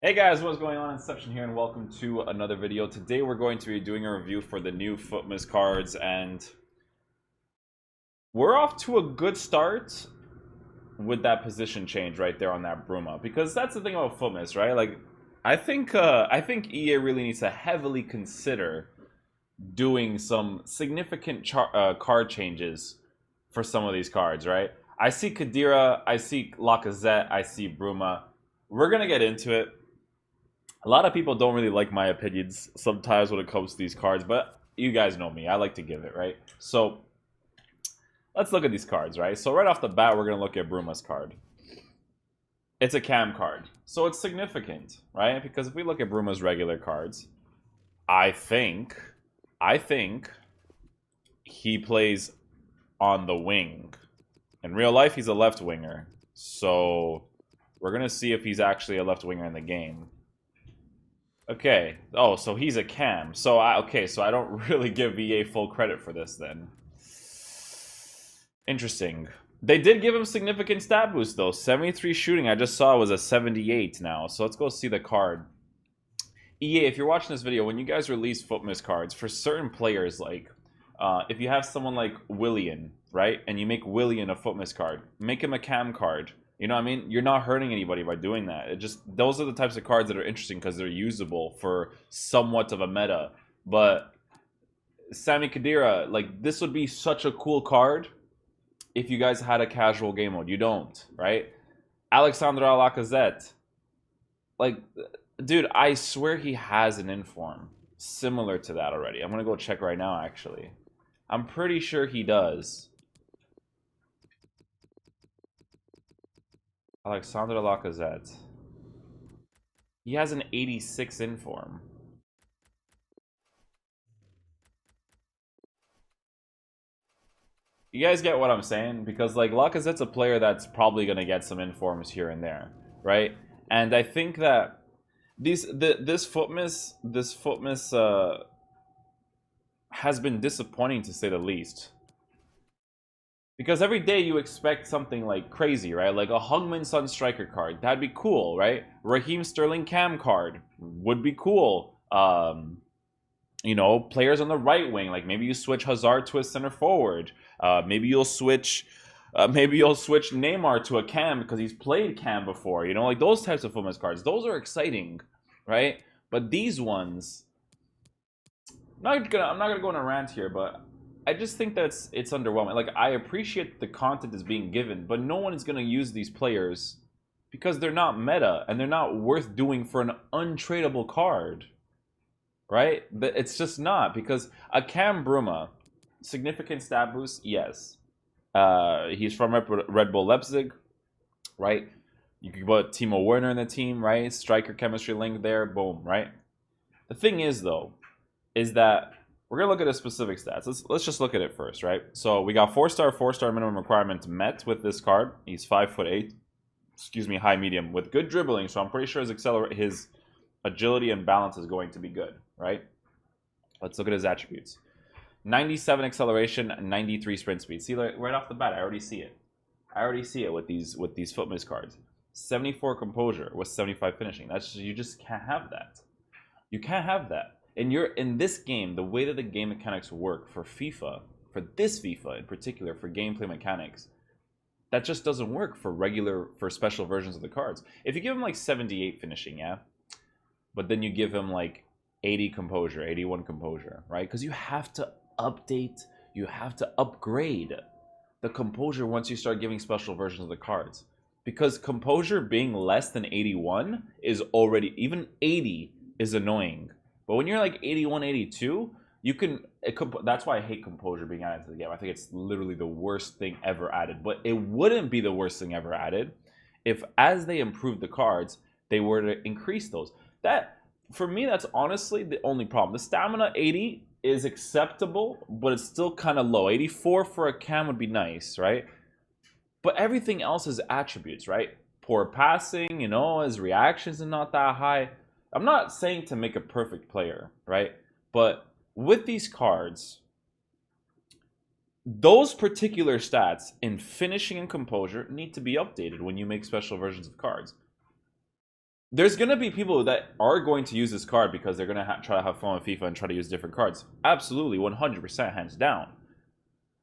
Hey guys, what's going on? Inception here, and welcome to another video. Today we're going to be doing a review for the new Futmas cards, and we're off to a good start with that position change right there on that Bruma, because that's the thing about Futmas, right? Like, I think EA really needs to heavily consider doing some significant card changes for some of these cards, right? I see Khedira, I see Lacazette, I see Bruma. We're gonna get into it. A lot of people don't really like my opinions sometimes when it comes to these cards, but you guys know me. I like to give it, right? So let's look at these cards, right? So right off the bat, we're going to look at Bruma's card. It's a cam card. So it's significant, right? Because if we look at Bruma's regular cards, I think, I think he plays on the wing. In real life, he's a left winger. So we're going to see if he's actually a left winger in the game. Okay. Oh, so he's a cam. So so I don't really give EA full credit for this then. Interesting. They did give him significant stat boost though. 73 shooting I just saw was a 78 now. So let's go see the card. EA, if you're watching this video, when you guys release Futmas cards for certain players, like if you have someone like Willian, right, and you make Willian a Futmas card, make him a cam card. You know what I mean? You're not hurting anybody by doing that. It just those are the types of cards that are interesting because they're usable for somewhat of a meta. But Sammy Khedira, like this would be such a cool card if you guys had a casual game mode. You don't, right? Alexandre Lacazette, like, dude, I swear he has an inform similar to that already. I'm gonna go check right now. Actually, I'm pretty sure he does. Alexandre Lacazette. He has an 86 inform. You guys get what I'm saying? Because like Lacazette's a player that's probably gonna get some informs here and there, right? And I think that this Futmas has been disappointing to say the least. Because every day you expect something like crazy, right? Like a Hungmin Sun striker card, that'd be cool, right? Raheem Sterling cam card would be cool. You know, players on the right wing, like maybe you switch Hazard to a center forward. Maybe you'll switch Neymar to a cam because he's played cam before. You know, like those types of Fumas cards. Those are exciting, right? But these ones, I'm not gonna go on a rant here, but I just think that it's underwhelming. Like I appreciate the content is being given, but no one is gonna use these players because they're not meta and they're not worth doing for an untradeable card, right? It's just not because a Cam Bruma, significant stat boost, yes. He's from Red Bull Leipzig, right? You could put Timo Werner in the team, right? Striker chemistry link there, boom, right? The thing is, though, is that we're gonna look at the specific stats. Let's just look at it first, right? So we got four-star minimum requirement met with this card. He's 5'8", excuse me, high medium with good dribbling. So I'm pretty sure his agility and balance is going to be good, right? Let's look at his attributes. 97 acceleration, 93 sprint speed. See, like, right off the bat, I already see it. I already see it with these Futmas cards. 74 composure with 75 finishing. You just can't have that. You can't have that. And you're in this game, the way that the game mechanics work for FIFA, for this FIFA in particular, for gameplay mechanics, that just doesn't work for special versions of the cards. If you give him like 78 finishing, yeah, but then you give him like 80 composure, 81 composure, right? Because you have to update, you have to upgrade the composure once you start giving special versions of the cards. Because composure being less than 81 is already, even 80 is annoying. But when you're like 81, 82, you can, that's why I hate composure being added to the game. I think it's literally the worst thing ever added. But it wouldn't be the worst thing ever added if, as they improved the cards, they were to increase those. That, for me, that's honestly the only problem. The stamina 80 is acceptable, but it's still kind of low. 84 for a cam would be nice, right? But everything else is attributes, right? Poor passing, you know, his reactions are not that high. I'm not saying to make a perfect player, right? But with these cards, those particular stats in finishing and composure need to be updated when you make special versions of cards. There's gonna be people that are going to use this card because they're gonna try to have fun with FIFA and try to use different cards. Absolutely, 100%, hands down.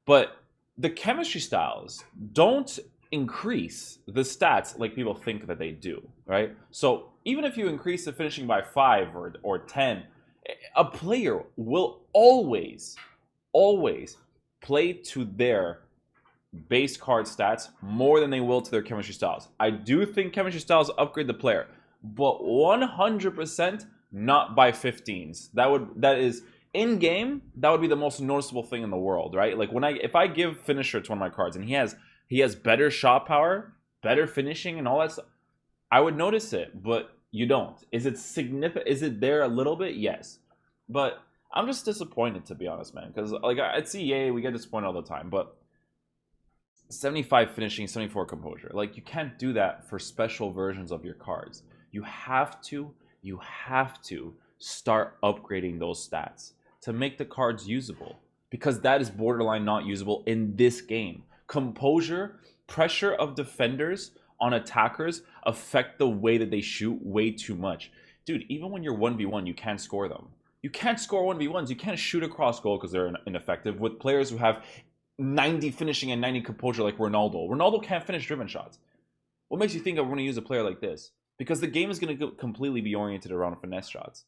But the chemistry styles don't increase the stats like people think that they do, right? So even if you increase the finishing by 5 or 10, a player will always play to their base card stats more than they will to their chemistry styles. I do think chemistry styles upgrade the player, but 100% not by 15s. That is in game. That would be the most noticeable thing in the world, right? Like if I give finisher to one of my cards and he has better shot power, better finishing, and all that stuff, I would notice it, but you don't. Is it significant? Is it there a little bit? Yes, but I'm just disappointed, to be honest, man. Because like at CEA, we get disappointed all the time, but 75 finishing, 74 composure. Like you can't do that for special versions of your cards. You have to start upgrading those stats to make the cards usable, because that is borderline not usable in this game. Composure, pressure of defenders on attackers affect the way that they shoot way too much. Dude, even when you're 1v1, you can't score them. You can't score 1v1s. You can't shoot across goal because they're ineffective with players who have 90 finishing and 90 composure like Ronaldo. Ronaldo can't finish driven shots. What makes you think I'm going to use a player like this? Because the game is going to completely be oriented around finesse shots.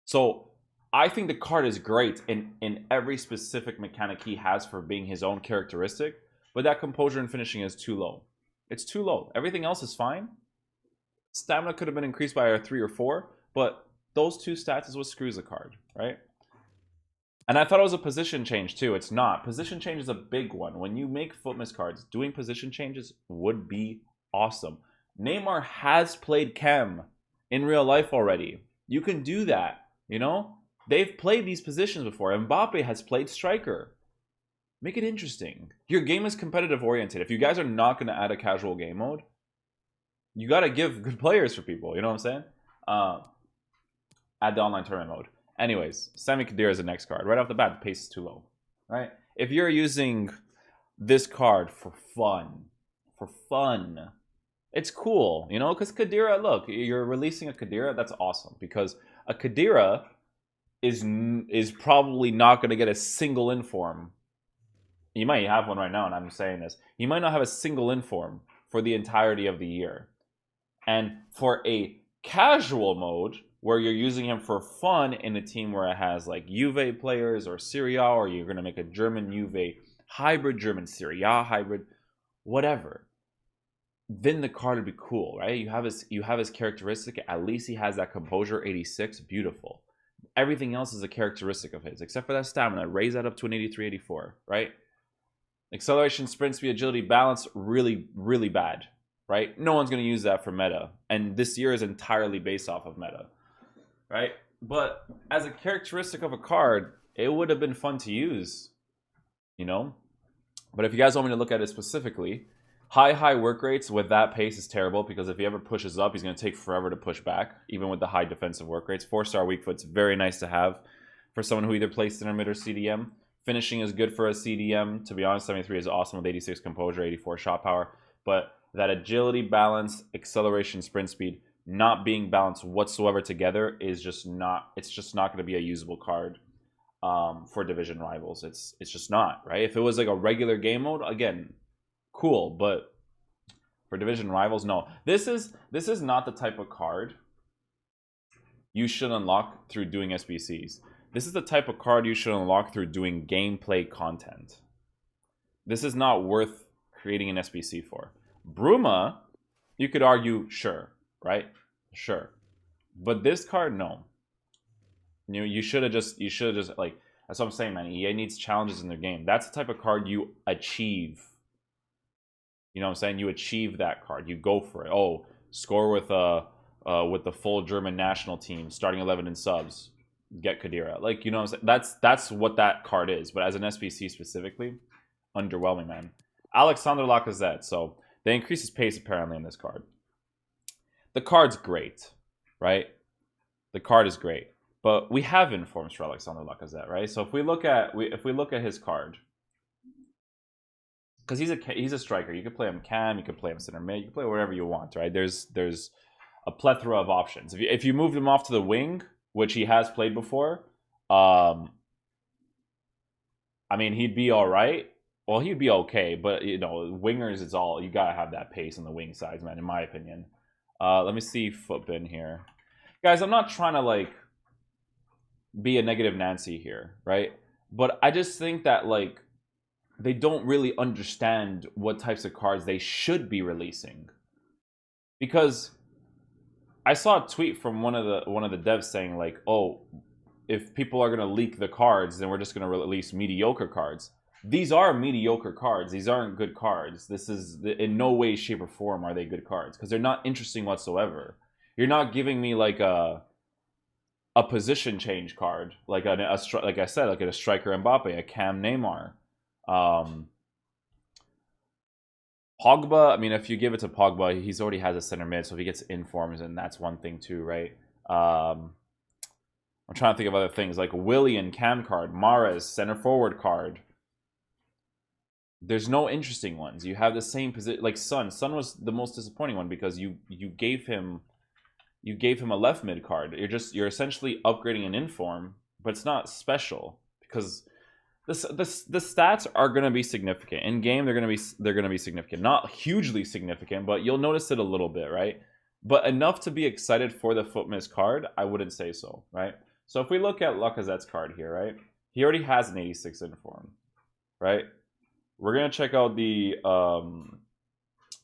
So I think the card is great in every specific mechanic he has for being his own characteristic, but that composure and finishing is too low. It's too low. Everything else is fine. Stamina could have been increased by a 3 or 4, but those two stats is what screws the card, right? And I thought it was a position change too. It's not. Position change is a big one. When you make Futmas cards, doing position changes would be awesome. Neymar has played chem in real life already. You can do that, you know? They've played these positions before. Mbappe has played striker. Make it interesting. Your game is competitive oriented. If you guys are not going to add a casual game mode, you got to give good players for people. You know what I'm saying? Add the online tournament mode. Anyways, Sami Khedira is the next card. Right off the bat, the pace is too low. Right? If you're using this card for fun, it's cool, you know? Because Khedira, look, you're releasing a Khedira, that's awesome. Because a Khedira is probably not going to get a single inform. You might have one right now, and I'm saying this. You might not have a single inform for the entirety of the year. And for a casual mode, where you're using him for fun in a team where it has like Juve players or Serie A, or you're going to make a German Juve hybrid, German Serie A hybrid, whatever, then the card would be cool, right? You have his characteristic. At least he has that composure, 86, beautiful. Everything else is a characteristic of his, except for that stamina. Raise that up to an 83, 84, right? Acceleration, sprint speed, agility, balance, really, really bad, right? No one's going to use that for meta. And this year is entirely based off of meta, right? But as a characteristic of a card, it would have been fun to use, you know? But if you guys want me to look at it specifically, high work rates with that pace is terrible, because if he ever pushes up, he's going to take forever to push back, even with the high defensive work rates. 4-star weak foot's very nice to have for someone who either plays center mid or CDM. Finishing is good for a CDM. To be honest, 73 is awesome with 86 composure, 84 shot power. But that agility, balance, acceleration, sprint speed, not being balanced whatsoever together is just not. It's just not going to be a usable card for division rivals. It's just not, right? If it was like a regular game mode, again, cool. But for division rivals, no. This is not the type of card you should unlock through doing SBCs. This is the type of card you should unlock through doing gameplay content. This is not worth creating an SBC for. Bruma, you could argue, sure, right? Sure. But this card, no. You should have just like, that's what I'm saying, man. EA needs challenges in their game. That's the type of card you achieve. You know what I'm saying? You achieve that card. You go for it. Oh, score with the full German national team, starting 11 in subs. Get Khedira. Like, you know what I'm saying? That's what that card is. But as an SBC specifically, underwhelming, man. Alexander Lacazette. So they increase his pace apparently in this card. The card's great, right? The card is great. But we have informs for Alexander Lacazette, right? So if we look at his card, because he's a striker, you could play him cam, you could play him center mid, you can play wherever you want, right? There's a plethora of options. If you moved him off to the wing, which he has played before, I mean, he'd be all right. Well, he'd be okay, but you know, wingers is all you gotta have that pace on the wing sides, man. In my opinion. Let me see Footbin here, guys. I'm not trying to like be a negative Nancy here, right? But I just think that like they don't really understand what types of cards they should be releasing, because I saw a tweet from one of the devs saying like, oh, if people are gonna leak the cards, then we're just gonna release mediocre cards. These are mediocre cards. These aren't good cards. This is in no way, shape, or form are they good cards, because they're not interesting whatsoever. You're not giving me like a position change card, like like I said, like a striker Mbappe, a Cam Neymar, Pogba. I mean, if you give it to Pogba, he's already has a center mid, so if he gets informs, and that's one thing too, right? I'm trying to think of other things like Willian Cam card, Mahrez center forward card. There's no interesting ones. You have the same position, like Son. Son was the most disappointing one because you gave him a left mid card. You're essentially upgrading an inform, but it's not special because the stats are gonna be significant in game. They're gonna be significant, not hugely significant, but you'll notice it a little bit, right? But enough to be excited for the Futmas card, I wouldn't say so, right? So if we look at Lacazette's card here, right? He already has an 86 inform, right? We're going to check out the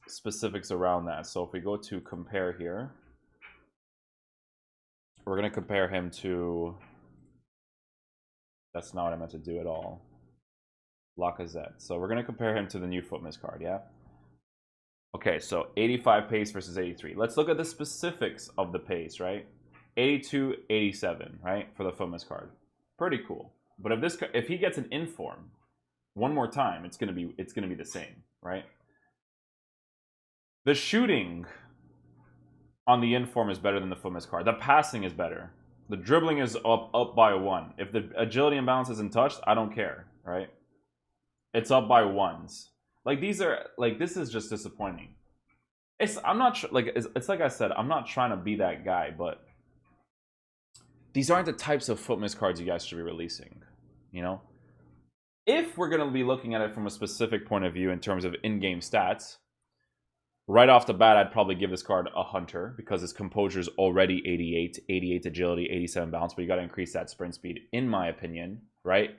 specifics around that. So if we go to compare here, we're going to compare him to... That's not what I meant to do at all. Lacazette. So we're going to compare him to the new Futmas card, yeah? Okay, so 85 pace versus 83. Let's look at the specifics of the pace, right? 82, 87, right? For the Futmas card. Pretty cool. But if he gets an inform one more time, it's gonna be the same, right? The shooting on the inform is better than the Futmas card. The passing is better. The dribbling is up by 1. If the agility and balance isn't touched, I don't care, right? It's up by 1s. Like these are like this is just disappointing. I'm not like it's like I said, I'm not trying to be that guy, but these aren't the types of Futmas cards you guys should be releasing, you know? If we're going to be looking at it from a specific point of view in terms of in-game stats, right off the bat, I'd probably give this card a Hunter because his composure is already 88 agility, 87 balance, but you got to increase that sprint speed, in my opinion, right?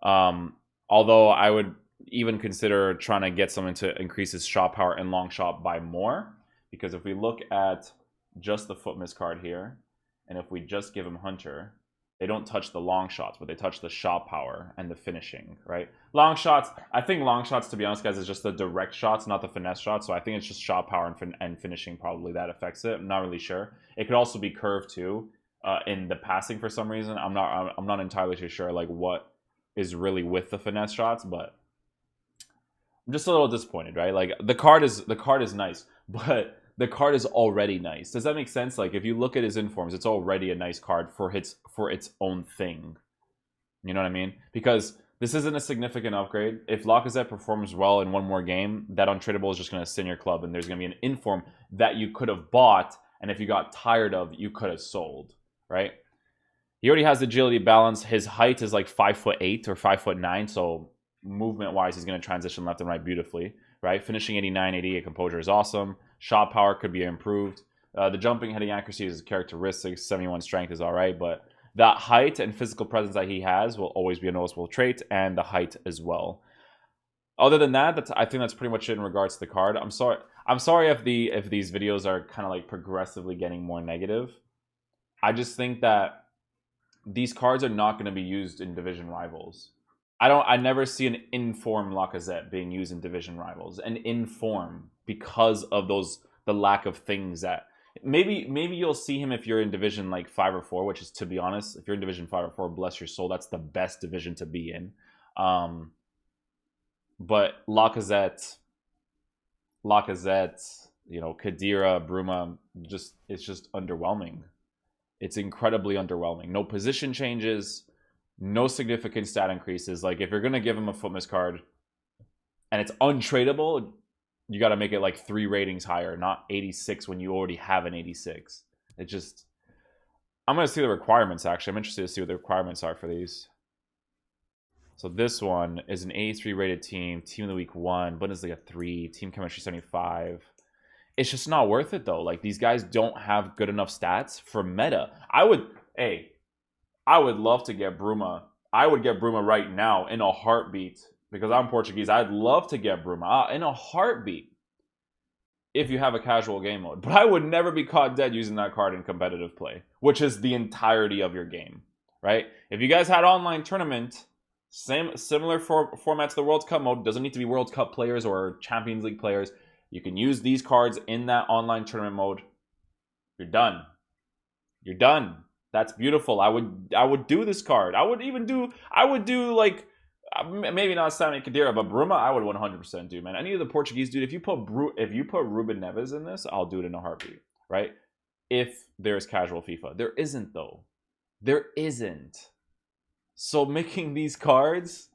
Although I would even consider trying to get someone to increase his shot power and long shot by more, because if we look at just the Futmas card here, and if we just give him Hunter, they don't touch the long shots, but they touch the shot power and the finishing, right? Long shots, I think long shots, to be honest, guys, is just the direct shots, not the finesse shots. So I think it's just shot power and finishing probably that affects it. I'm not really sure. It could also be curved too in the passing for some reason. I'm not entirely too sure like what is really with the finesse shots, but I'm just a little disappointed, right? Like the card is nice, but the card is already nice. Does that make sense? Like if you look at his informs, it's already a nice card for its own thing. You know what I mean? Because this isn't a significant upgrade. If Lacazette performs well in one more game, that untradeable is just going to sin your club, and there's going to be an inform that you could have bought, and if you got tired of, you could have sold, right? He already has agility, balance. His height is like 5'8" or 5'9", so movement-wise, he's going to transition left and right beautifully, right? Finishing 89, 88, composure is awesome. Shot power could be improved. The jumping, heading accuracy is characteristics. 71 strength is all right, but that height and physical presence that he has will always be a noticeable trait, and the height as well. Other than that, I think that's pretty much it in regards to the card. I'm sorry if these videos are kind of like progressively getting more negative. I just think that these cards are not going to be used in division rivals. I never see an inform Lacazette being used in division rivals. An inform because of the lack of things that maybe you'll see him if you're in division like 5 or 4, which is, to be honest, if you're in division 5 or 4, bless your soul, that's the best division to be in. But Lacazette, you know, Khedira, Bruma, it's just underwhelming. It's incredibly underwhelming. No position changes. No significant stat increases. Like if you're gonna give him a Futmas card and it's untradeable, you got to make it like 3 ratings higher, not 86 when you already have an 86. It just, I'm going to see the requirements, actually. I'm interested to see what the requirements are for these. So this one is an 83 rated team, team of the week 1, Bundesliga 3, team chemistry 75. It's just not worth it, though. Like, these guys don't have good enough stats for meta. I would love to get Bruma. I would get Bruma right now in a heartbeat. Because I'm Portuguese, I'd love to get Bruma in a heartbeat if you have a casual game mode. But I would never be caught dead using that card in competitive play, which is the entirety of your game, right? If you guys had online tournament, similar format to the World Cup mode, doesn't need to be World Cup players or Champions League players. You can use these cards in that online tournament mode. You're done. You're done. That's beautiful. I would do this card. I would do like, maybe not Sammy Khedira, but Bruma, I would 100% do, man. Any of the Portuguese dude, if you put Ruben Neves in this, I'll do it in a heartbeat, right? If there's casual FIFA. There isn't, though. There isn't. So making these cards,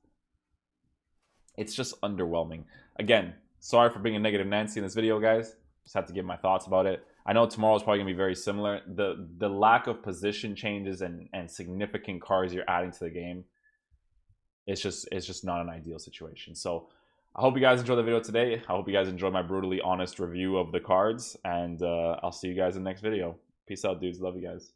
it's just underwhelming. Again, sorry for being a negative Nancy in this video, guys. Just had to give my thoughts about it. I know tomorrow's probably gonna be very similar. The lack of position changes and significant cards you're adding to the game, it's just not an ideal situation. So I hope you guys enjoyed the video today. I hope you guys enjoyed my brutally honest review of the cards, and I'll see you guys in the next video. Peace out, dudes. Love you guys.